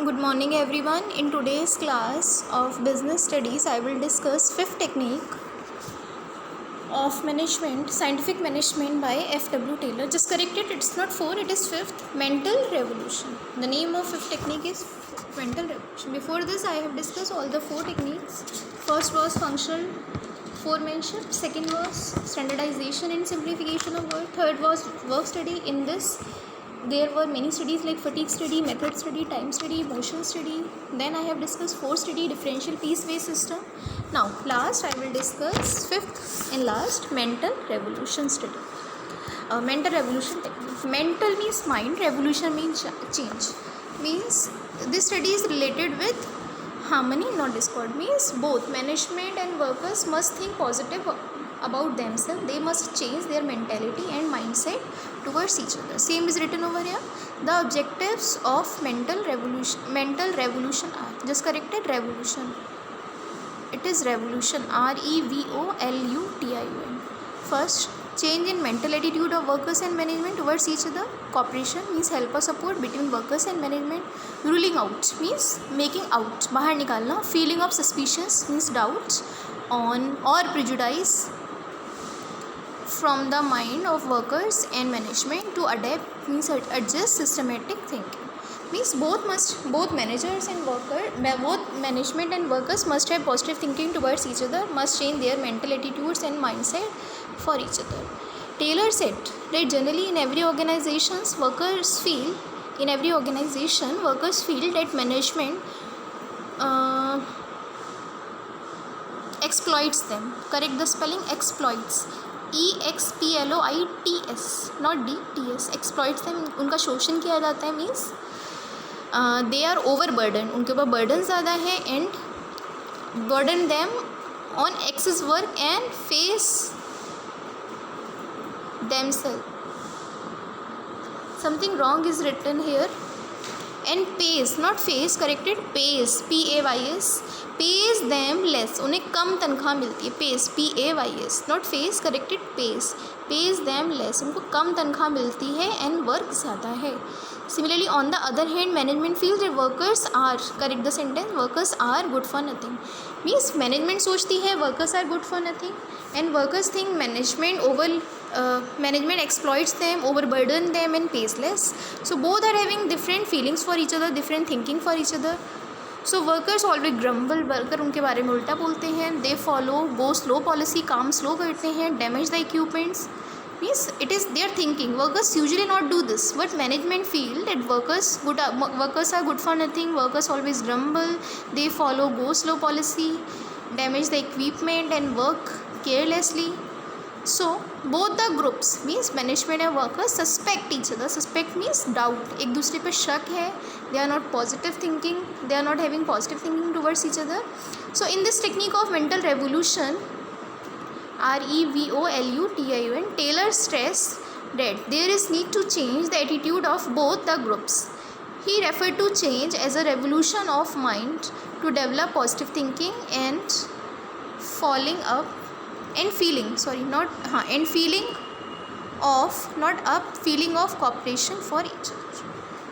Good morning everyone. In today's class of business studies, I will discuss fifth technique of management, scientific management by F.W. Taylor. Just correct it, it's not 4, it is fifth, mental revolution. The name of fifth technique is mental revolution. Before this, I have discussed all the 4 techniques. First was functional foremanship, second was standardization and simplification of work, third was work study. In this there were many studies like fatigue study, method study, time study, motion study. Then I have discussed 4 study, differential piece-based system. Now last I will discuss fifth and last, mental revolution study. Mental revolution technique. Mental means mind, revolution means change. Means this study is related with harmony, not discord. Means both management and workers must think positive about themselves. They must change their mentality and mindset towards each other. Same is written over here. The objectives of mental revolution are, just corrected, revolution. It is revolution, revolution. First, change in mental attitude of workers and management towards each other. Cooperation means help or support between workers and management. Ruling out means making out, बाहर निकालना. Feeling of suspicions means doubt on or prejudice from the mind of workers and management. To adapt means adjust, systematic thinking. Means both managers and both management and workers must have positive thinking towards each other, must change their mental attitudes and mindset for each other. Taylor said that generally in every organization workers feel that management exploits them. Correct the spelling, exploits. EXPLOITS, not DTS. exploits them, उनका शोषण किया जाता है. Means they are overburdened, उनके ऊपर burden ज़्यादा है, and burden them on excess work and face themselves. Something wrong is written here. And pays, not face, corrected, pays, PAYS, pays them less, उन्हें कम तनख्वाह मिलती है. pays, PAYS, not face, corrected, pays them less, उनको कम तनख्वाह मिलती है and work ज़्यादा है. Similarly, on the other hand, management feels that workers are, correct the sentence, workers are good for nothing. Means management सोचती है workers are good for nothing, and workers think management exploits them, overburden them and pays less. So both are having different feelings for each other, different thinking for each other. So workers always grumble, worker उनके बारे में उल्टा बोलते हैं. They follow go slow policy, काम slow करते हैं, damage the equipments. Means it is their thinking. Workers usually not do this, but management feel that workers are good for nothing. Workers always grumble, they follow go slow policy, damage the equipment and work carelessly. So both the groups, means management and workers, suspect each other. Suspect means doubt, एक दूसरे पे शक है. They are not positive thinking, they are not having positive thinking towards each other. So in this technique of mental revolution, REVOLUTION, Taylor stressed that there is need to change the attitude of both the groups. He referred to change as a revolution of mind to develop positive thinking and feeling of cooperation for each other.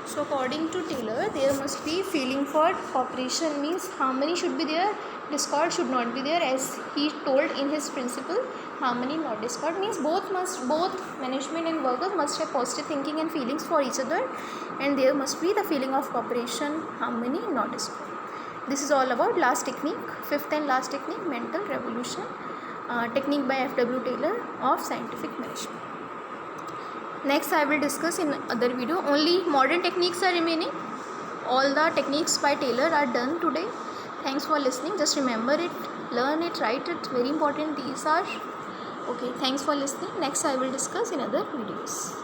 So according to Taylor, there must be feeling for cooperation, means harmony should be there, discord should not be there, as he told in his principle, harmony not discord. Means both management and workers must have positive thinking and feelings for each other, and there must be the feeling of cooperation, harmony, not discord. This is all about last technique, fifth and last technique, mental revolution, technique by F.W. Taylor of scientific management. Next I will discuss in other video. Only modern techniques are remaining. All the techniques by Taylor are done today. Thanks for listening. Just remember it, learn it, write it. Very important these are. Okay, thanks for listening. Next I will discuss in other videos.